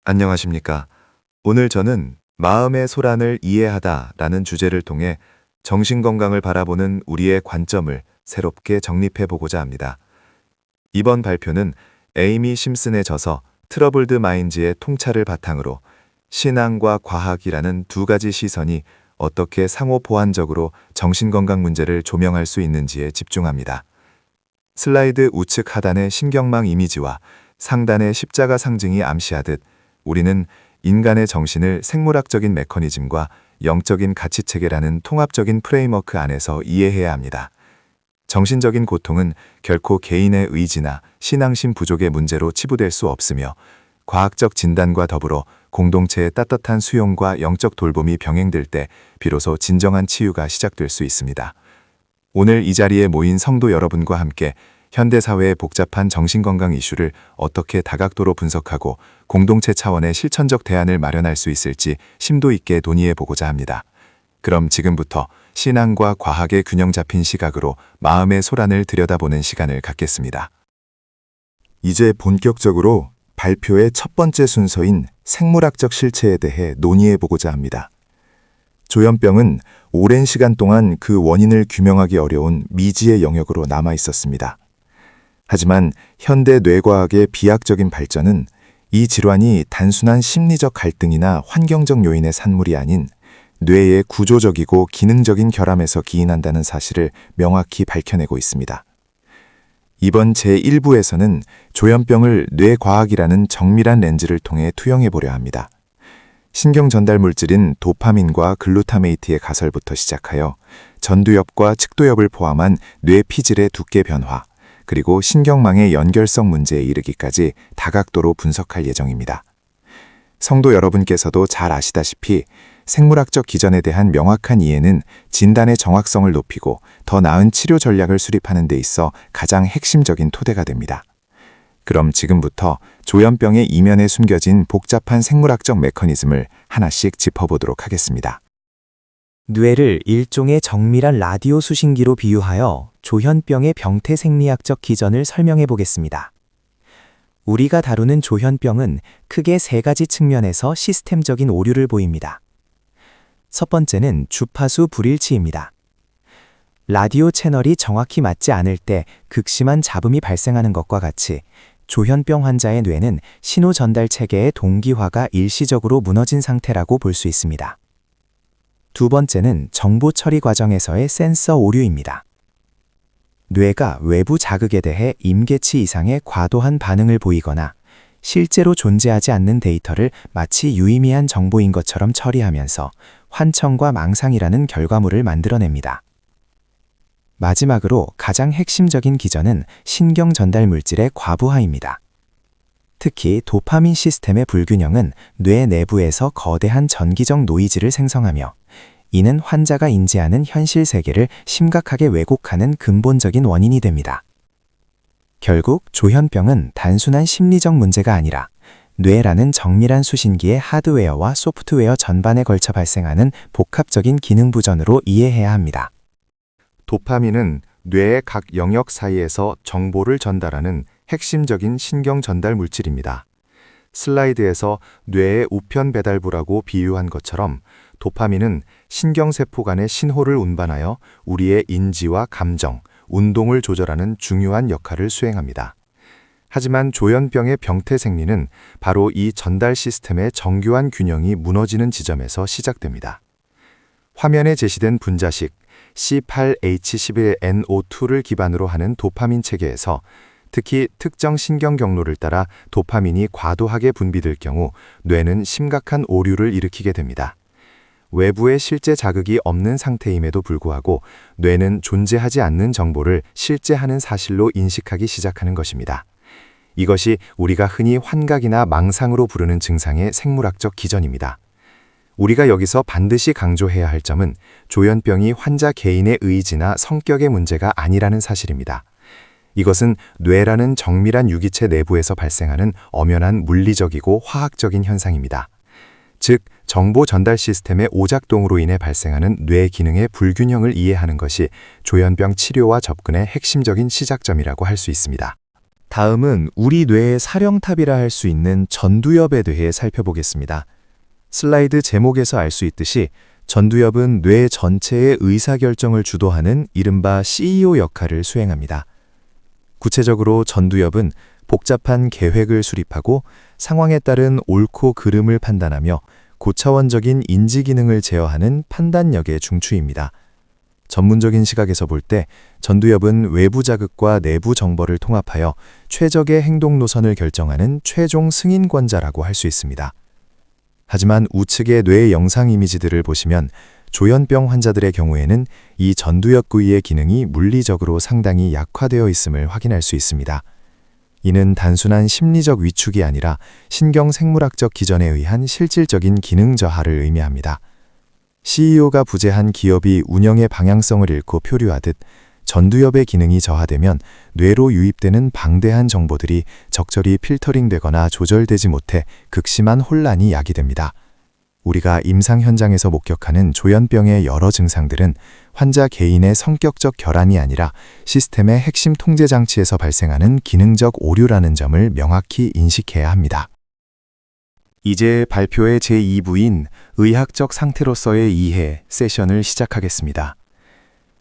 안녕하십니까. 오늘 저는 마음의 소란을 이해하다라는 주제를 통해 정신건강을 바라보는 우리의 관점을 새롭게 정립해 보고자 합니다. 이번 발표는 에이미 심슨의 저서 트러블드 마인즈의 통찰을 바탕으로 신앙과 과학이라는 두 가지 시선이 어떻게 상호 보완적으로 정신건강 문제를 조명할 수 있는지에 집중합니다. 슬라이드 우측 하단의 신경망 이미지와 상단의 십자가 상징이 암시하듯 우리는 인간의 정신을 생물학적인 메커니즘과 영적인 가치체계라는 통합적인 프레임워크 안에서 이해해야 합니다. 정신적인 고통은 결코 개인의 의지나 신앙심 부족의 문제로 치부될 수 없으며 과학적 진단과 더불어 공동체의 따뜻한 수용과 영적 돌봄이 병행될 때 비로소 진정한 치유가 시작될 수 있습니다. 오늘 이 자리에 모인 성도 여러분과 함께 현대사회의 복잡한 정신건강 이슈를 어떻게 다각도로 분석하고 공동체 차원의 실천적 대안을 마련할 수 있을지 심도 있게 논의해 보고자 합니다. 그럼 지금부터 신앙과 과학의 균형 잡힌 시각으로 마음의 소란을 들여다보는 시간을 갖겠습니다. 이제 본격적으로 발표의 첫 번째 순서인 생물학적 실체에 대해 논의해 보고자 합니다. 조현병은 오랜 시간 동안 그 원인을 규명하기 어려운 미지의 영역으로 남아 있었습니다. 하지만 현대 뇌과학의 비약적인 발전은 이 질환이 단순한 심리적 갈등이나 환경적 요인의 산물이 아닌 뇌의 구조적이고 기능적인 결함에서 기인한다는 사실을 명확히 밝혀내고 있습니다. 이번 제1부에서는 조현병을 뇌과학이라는 정밀한 렌즈를 통해 투영해 보려 합니다. 신경 전달 물질인 도파민과 글루타메이트의 가설부터 시작하여 전두엽과 측도엽을 포함한 뇌 피질의 두께 변화, 그리고 신경망의 연결성 문제에 이르기까지 다각도로 분석할 예정입니다. 성도 여러분께서도 잘 아시다시피 생물학적 기전에 대한 명확한 이해는 진단의 정확성을 높이고 더 나은 치료 전략을 수립하는 데 있어 가장 핵심적인 토대가 됩니다. 그럼 지금부터 조현병의 이면에 숨겨진 복잡한 생물학적 메커니즘을 하나씩 짚어보도록 하겠습니다. 뇌를 일종의 정밀한 라디오 수신기로 비유하여 조현병의 병태 생리학적 기전을 설명해 보겠습니다. 우리가 다루는 조현병은 크게 세 가지 측면에서 시스템적인 오류를 보입니다. 첫 번째는 주파수 불일치입니다. 라디오 채널이 정확히 맞지 않을 때 극심한 잡음이 발생하는 것과 같이 조현병 환자의 뇌는 신호 전달 체계의 동기화가 일시적으로 무너진 상태라고 볼 수 있습니다. 두 번째는 정보 처리 과정에서의 센서 오류입니다. 뇌가 외부 자극에 대해 임계치 이상의 과도한 반응을 보이거나 실제로 존재하지 않는 데이터를 마치 유의미한 정보인 것처럼 처리하면서 환청과 망상이라는 결과물을 만들어냅니다. 마지막으로 가장 핵심적인 기전은 신경 전달 물질의 과부하입니다. 특히 도파민 시스템의 불균형은 뇌 내부에서 거대한 전기적 노이즈를 생성하며 이는 환자가 인지하는 현실 세계를 심각하게 왜곡하는 근본적인 원인이 됩니다. 결국 조현병은 단순한 심리적 문제가 아니라 뇌라는 정밀한 수신기의 하드웨어와 소프트웨어 전반에 걸쳐 발생하는 복합적인 기능 부전으로 이해해야 합니다. 도파민은 뇌의 각 영역 사이에서 정보를 전달하는 핵심적인 신경 전달 물질입니다. 슬라이드에서 뇌의 우편 배달부라고 비유한 것처럼 도파민은 신경세포 간의 신호를 운반하여 우리의 인지와 감정, 운동을 조절하는 중요한 역할을 수행합니다. 하지만 조현병의 병태 생리는 바로 이 전달 시스템의 정교한 균형이 무너지는 지점에서 시작됩니다. 화면에 제시된 분자식 C8H11NO2를 기반으로 하는 도파민 체계에서 특히 특정 신경 경로를 따라 도파민이 과도하게 분비될 경우 뇌는 심각한 오류를 일으키게 됩니다. 외부의 실제 자극이 없는 상태임에도 불구하고 뇌는 존재하지 않는 정보를 실제하는 사실로 인식하기 시작하는 것입니다. 이것이 우리가 흔히 환각이나 망상으로 부르는 증상의 생물학적 기전입니다. 우리가 여기서 반드시 강조해야 할 점은 조현병이 환자 개인의 의지나 성격의 문제가 아니라는 사실입니다. 이것은 뇌라는 정밀한 유기체 내부에서 발생하는 엄연한 물리적이고 화학적인 현상입니다. 즉, 정보 전달 시스템의 오작동으로 인해 발생하는 뇌 기능의 불균형을 이해하는 것이 조현병 치료와 접근의 핵심적인 시작점이라고 할 수 있습니다. 다음은 우리 뇌의 사령탑이라 할 수 있는 전두엽에 대해 살펴보겠습니다. 슬라이드 제목에서 알 수 있듯이 전두엽은 뇌 전체의 의사결정을 주도하는 이른바 CEO 역할을 수행합니다. 구체적으로 전두엽은 복잡한 계획을 수립하고 상황에 따른 옳고 그름을 판단하며 고차원적인 인지 기능을 제어하는 판단력의 중추입니다. 전문적인 시각에서 볼 때 전두엽은 외부 자극과 내부 정보를 통합하여 최적의 행동 노선을 결정하는 최종 승인권자라고 할 수 있습니다. 하지만 우측의 뇌 영상 이미지들을 보시면 조현병 환자들의 경우에는 이 전두엽 부위의 기능이 물리적으로 상당히 약화되어 있음을 확인할 수 있습니다. 이는 단순한 심리적 위축이 아니라 신경생물학적 기전에 의한 실질적인 기능 저하를 의미합니다. CEO가 부재한 기업이 운영의 방향성을 잃고 표류하듯 전두엽의 기능이 저하되면 뇌로 유입되는 방대한 정보들이 적절히 필터링되거나 조절되지 못해 극심한 혼란이 야기됩니다. 우리가 임상 현장에서 목격하는 조현병의 여러 증상들은 환자 개인의 성격적 결함이 아니라 시스템의 핵심 통제 장치에서 발생하는 기능적 오류라는 점을 명확히 인식해야 합니다. 이제 발표의 제2부인 의학적 상태로서의 이해 세션을 시작하겠습니다.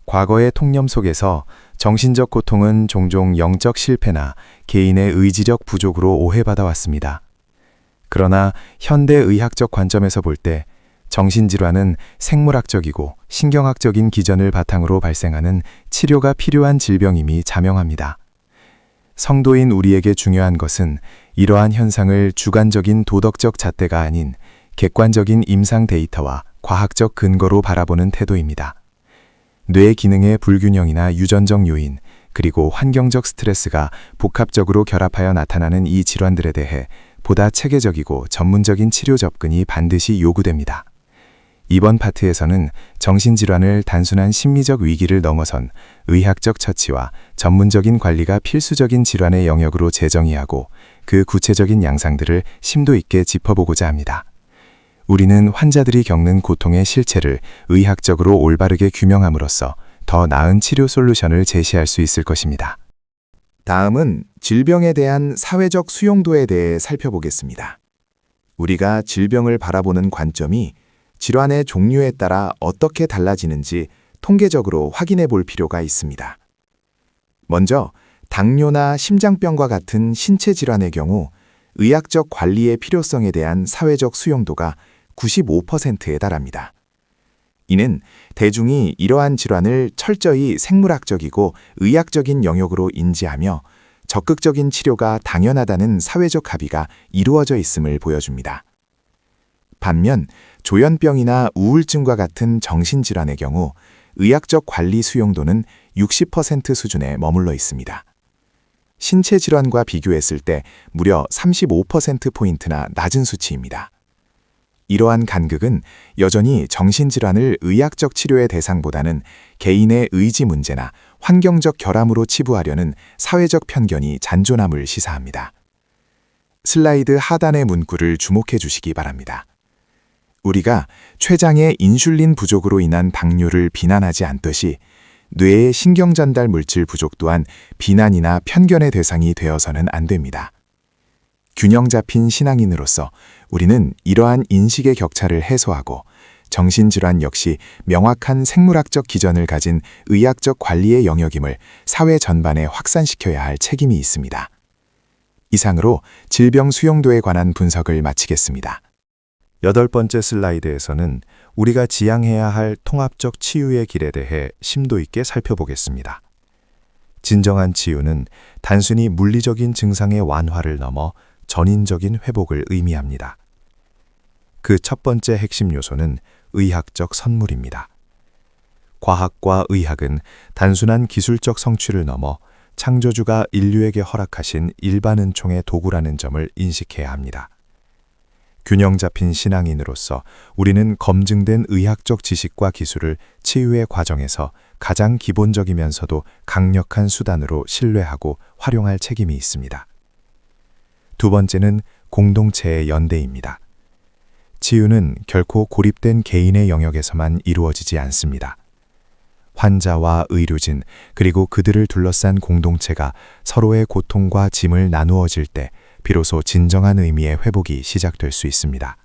과거의 통념 속에서 정신적 고통은 종종 영적 실패나 개인의 의지력 부족으로 오해받아 왔습니다. 그러나 현대 의학적 관점에서 볼 때 정신질환은 생물학적이고 신경학적인 기전을 바탕으로 발생하는 치료가 필요한 질병임이 자명합니다. 성도인 우리에게 중요한 것은 이러한 현상을 주관적인 도덕적 잣대가 아닌 객관적인 임상 데이터와 과학적 근거로 바라보는 태도입니다. 뇌 기능의 불균형이나 유전적 요인, 그리고 환경적 스트레스가 복합적으로 결합하여 나타나는 이 질환들에 대해 보다 체계적이고 전문적인 치료 접근이 반드시 요구됩니다. 이번 파트에서는 정신질환을 단순한 심리적 위기를 넘어선 의학적 처치와 전문적인 관리가 필수적인 질환의 영역으로 재정의하고 그 구체적인 양상들을 심도 있게 짚어보고자 합니다. 우리는 환자들이 겪는 고통의 실체를 의학적으로 올바르게 규명함으로써 더 나은 치료 솔루션을 제시할 수 있을 것입니다. 다음은 질병에 대한 사회적 수용도에 대해 살펴보겠습니다. 우리가 질병을 바라보는 관점이 질환의 종류에 따라 어떻게 달라지는지 통계적으로 확인해 볼 필요가 있습니다. 먼저 당뇨나 심장병과 같은 신체 질환의 경우 의학적 관리의 필요성에 대한 사회적 수용도가 95%에 달합니다. 이는 대중이 이러한 질환을 철저히 생물학적이고 의학적인 영역으로 인지하며 적극적인 치료가 당연하다는 사회적 합의가 이루어져 있음을 보여줍니다. 반면 조현병이나 우울증과 같은 정신질환의 경우 의학적 관리 수용도는 60% 수준에 머물러 있습니다. 신체 질환과 비교했을 때 무려 35%포인트나 낮은 수치입니다. 이러한 간극은 여전히 정신질환을 의학적 치료의 대상보다는 개인의 의지 문제나 환경적 결함으로 치부하려는 사회적 편견이 잔존함을 시사합니다. 슬라이드 하단의 문구를 주목해 주시기 바랍니다. 우리가 췌장의 인슐린 부족으로 인한 당뇨를 비난하지 않듯이 뇌의 신경전달 물질 부족 또한 비난이나 편견의 대상이 되어서는 안 됩니다. 균형 잡힌 신앙인으로서 우리는 이러한 인식의 격차를 해소하고 정신질환 역시 명확한 생물학적 기전을 가진 의학적 관리의 영역임을 사회 전반에 확산시켜야 할 책임이 있습니다. 이상으로 질병 수용도에 관한 분석을 마치겠습니다. 8번째 슬라이드에서는 우리가 지향해야 할 통합적 치유의 길에 대해 심도 있게 살펴보겠습니다. 진정한 치유는 단순히 물리적인 증상의 완화를 넘어 전인적인 회복을 의미합니다. 그 첫 번째 핵심 요소는 의학적 선물입니다. 과학과 의학은 단순한 기술적 성취를 넘어 창조주가 인류에게 허락하신 일반 은총의 도구라는 점을 인식해야 합니다. 균형 잡힌 신앙인으로서 우리는 검증된 의학적 지식과 기술을 치유의 과정에서 가장 기본적이면서도 강력한 수단으로 신뢰하고 활용할 책임이 있습니다. 두 번째는 공동체의 연대입니다. 치유는 결코 고립된 개인의 영역에서만 이루어지지 않습니다. 환자와 의료진, 그리고 그들을 둘러싼 공동체가 서로의 고통과 짐을 나누어질 때 비로소 진정한 의미의 회복이 시작될 수 있습니다.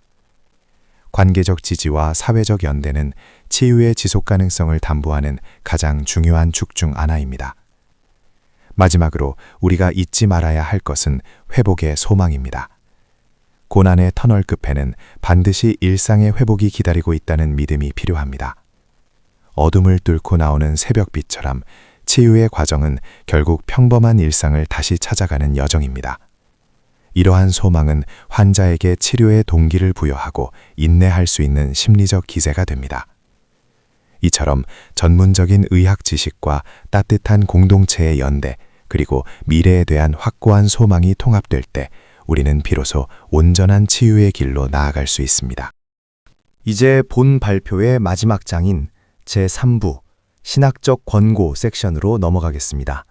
관계적 지지와 사회적 연대는 치유의 지속 가능성을 담보하는 가장 중요한 축 중 하나입니다. 마지막으로 우리가 잊지 말아야 할 것은 회복의 소망입니다. 고난의 터널 끝에는 반드시 일상의 회복이 기다리고 있다는 믿음이 필요합니다. 어둠을 뚫고 나오는 새벽빛처럼 치유의 과정은 결국 평범한 일상을 다시 찾아가는 여정입니다. 이러한 소망은 환자에게 치료의 동기를 부여하고 인내할 수 있는 심리적 기세가 됩니다. 이처럼 전문적인 의학 지식과 따뜻한 공동체의 연대, 그리고 미래에 대한 확고한 소망이 통합될 때 우리는 비로소 온전한 치유의 길로 나아갈 수 있습니다. 이제 본 발표의 마지막 장인 제3부 신학적 권고 섹션으로 넘어가겠습니다.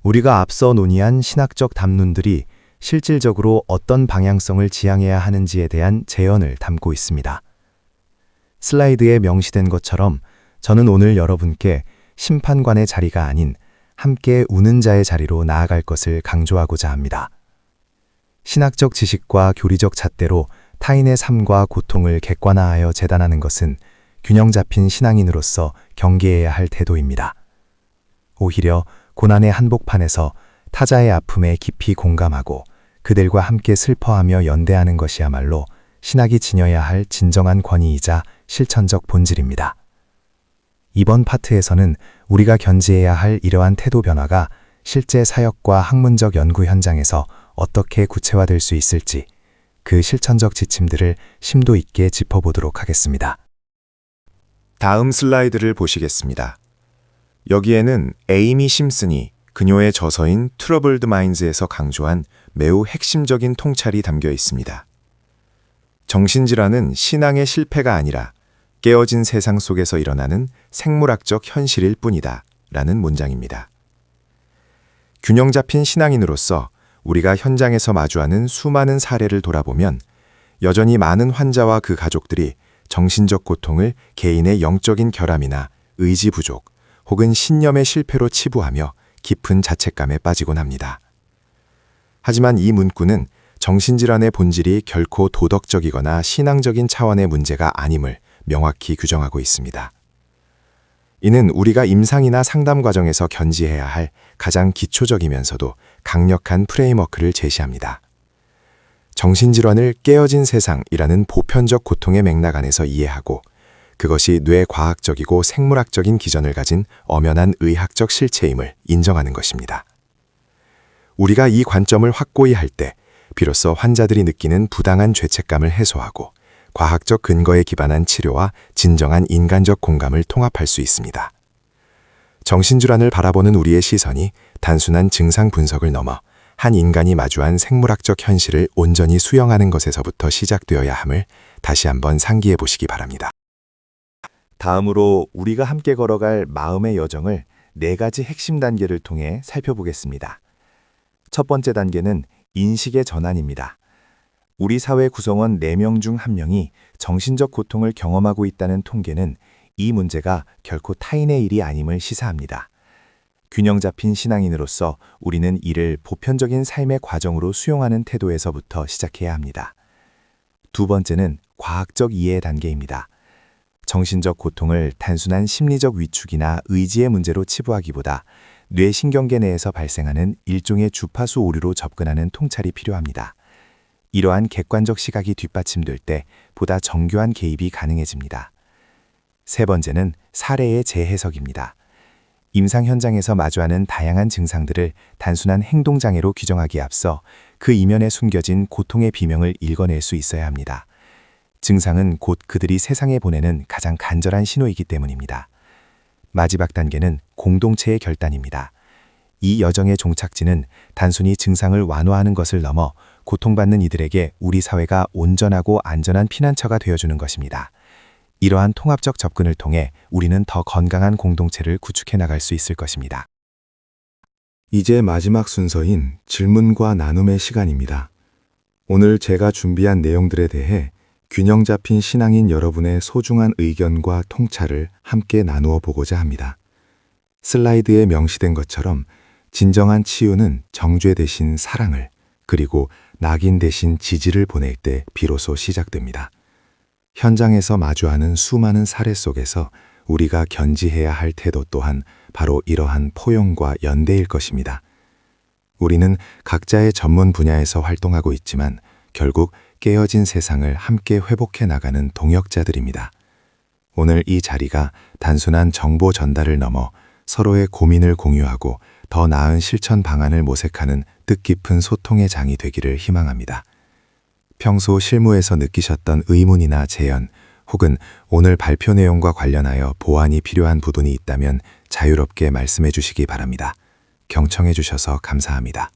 우리가 앞서 논의한 신학적 담론들이 실질적으로 어떤 방향성을 지향해야 하는지에 대한 제언을 담고 있습니다. 슬라이드에 명시된 것처럼 저는 오늘 여러분께 심판관의 자리가 아닌 함께 우는 자의 자리로 나아갈 것을 강조하고자 합니다. 신학적 지식과 교리적 잣대로 타인의 삶과 고통을 객관화하여 재단하는 것은 균형 잡힌 신앙인으로서 경계해야 할 태도입니다. 오히려 고난의 한복판에서 타자의 아픔에 깊이 공감하고 그들과 함께 슬퍼하며 연대하는 것이야말로 신학이 지녀야 할 진정한 권위이자 실천적 본질입니다. 이번 파트에서는 우리가 견지해야 할 이러한 태도 변화가 실제 사역과 학문적 연구 현장에서 어떻게 구체화될 수 있을지 그 실천적 지침들을 심도 있게 짚어보도록 하겠습니다. 다음 슬라이드를 보시겠습니다. 여기에는 에이미 심슨이 그녀의 저서인 트러블드 마인즈에서 강조한 매우 핵심적인 통찰이 담겨 있습니다. 정신질환은 신앙의 실패가 아니라 깨어진 세상 속에서 일어나는 생물학적 현실일 뿐이다 라는 문장입니다. 균형 잡힌 신앙인으로서 우리가 현장에서 마주하는 수많은 사례를 돌아보면 여전히 많은 환자와 그 가족들이 정신적 고통을 개인의 영적인 결함이나 의지 부족 혹은 신념의 실패로 치부하며 깊은 자책감에 빠지곤 합니다. 하지만 이 문구는 정신질환의 본질이 결코 도덕적이거나 신앙적인 차원의 문제가 아님을 명확히 규정하고 있습니다. 이는 우리가 임상이나 상담 과정에서 견지해야 할 가장 기초적이면서도 강력한 프레임워크를 제시합니다. 정신질환을 깨어진 세상이라는 보편적 고통의 맥락 안에서 이해하고 그것이 뇌과학적이고 생물학적인 기전을 가진 엄연한 의학적 실체임을 인정하는 것입니다. 우리가 이 관점을 확고히 할 때 비로소 환자들이 느끼는 부당한 죄책감을 해소하고 과학적 근거에 기반한 치료와 진정한 인간적 공감을 통합할 수 있습니다. 정신질환을 바라보는 우리의 시선이 단순한 증상 분석을 넘어 한 인간이 마주한 생물학적 현실을 온전히 수용하는 것에서부터 시작되어야 함을 다시 한번 상기해 보시기 바랍니다. 다음으로 우리가 함께 걸어갈 마음의 여정을 4가지 핵심 단계를 통해 살펴보겠습니다. 첫 번째 단계는 인식의 전환입니다. 우리 사회 구성원 4명 중 1명이 정신적 고통을 경험하고 있다는 통계는 이 문제가 결코 타인의 일이 아님을 시사합니다. 균형 잡힌 신앙인으로서 우리는 이를 보편적인 삶의 과정으로 수용하는 태도에서부터 시작해야 합니다. 두 번째는 과학적 이해 단계입니다. 정신적 고통을 단순한 심리적 위축이나 의지의 문제로 치부하기보다 뇌신경계 내에서 발생하는 일종의 주파수 오류로 접근하는 통찰이 필요합니다. 이러한 객관적 시각이 뒷받침될 때 보다 정교한 개입이 가능해집니다. 세 번째는 사례의 재해석입니다. 임상 현장에서 마주하는 다양한 증상들을 단순한 행동장애로 규정하기에 앞서 그 이면에 숨겨진 고통의 비명을 읽어낼 수 있어야 합니다. 증상은 곧 그들이 세상에 보내는 가장 간절한 신호이기 때문입니다. 마지막 단계는 공동체의 결단입니다. 이 여정의 종착지는 단순히 증상을 완화하는 것을 넘어 고통받는 이들에게 우리 사회가 온전하고 안전한 피난처가 되어주는 것입니다. 이러한 통합적 접근을 통해 우리는 더 건강한 공동체를 구축해 나갈 수 있을 것입니다. 이제 마지막 순서인 질문과 나눔의 시간입니다. 오늘 제가 준비한 내용들에 대해 균형 잡힌 신앙인 여러분의 소중한 의견과 통찰을 함께 나누어 보고자 합니다. 슬라이드에 명시된 것처럼 진정한 치유는 정죄 대신 사랑을, 그리고 낙인 대신 지지를 보낼 때 비로소 시작됩니다. 현장에서 마주하는 수많은 사례 속에서 우리가 견지해야 할 태도 또한 바로 이러한 포용과 연대일 것입니다. 우리는 각자의 전문 분야에서 활동하고 있지만 결국 깨어진 세상을 함께 회복해 나가는 동역자들입니다. 오늘 이 자리가 단순한 정보 전달을 넘어 서로의 고민을 공유하고 더 나은 실천 방안을 모색하는 뜻깊은 소통의 장이 되기를 희망합니다. 평소 실무에서 느끼셨던 의문이나 제연, 혹은 오늘 발표 내용과 관련하여 보완이 필요한 부분이 있다면 자유롭게 말씀해 주시기 바랍니다. 경청해 주셔서 감사합니다.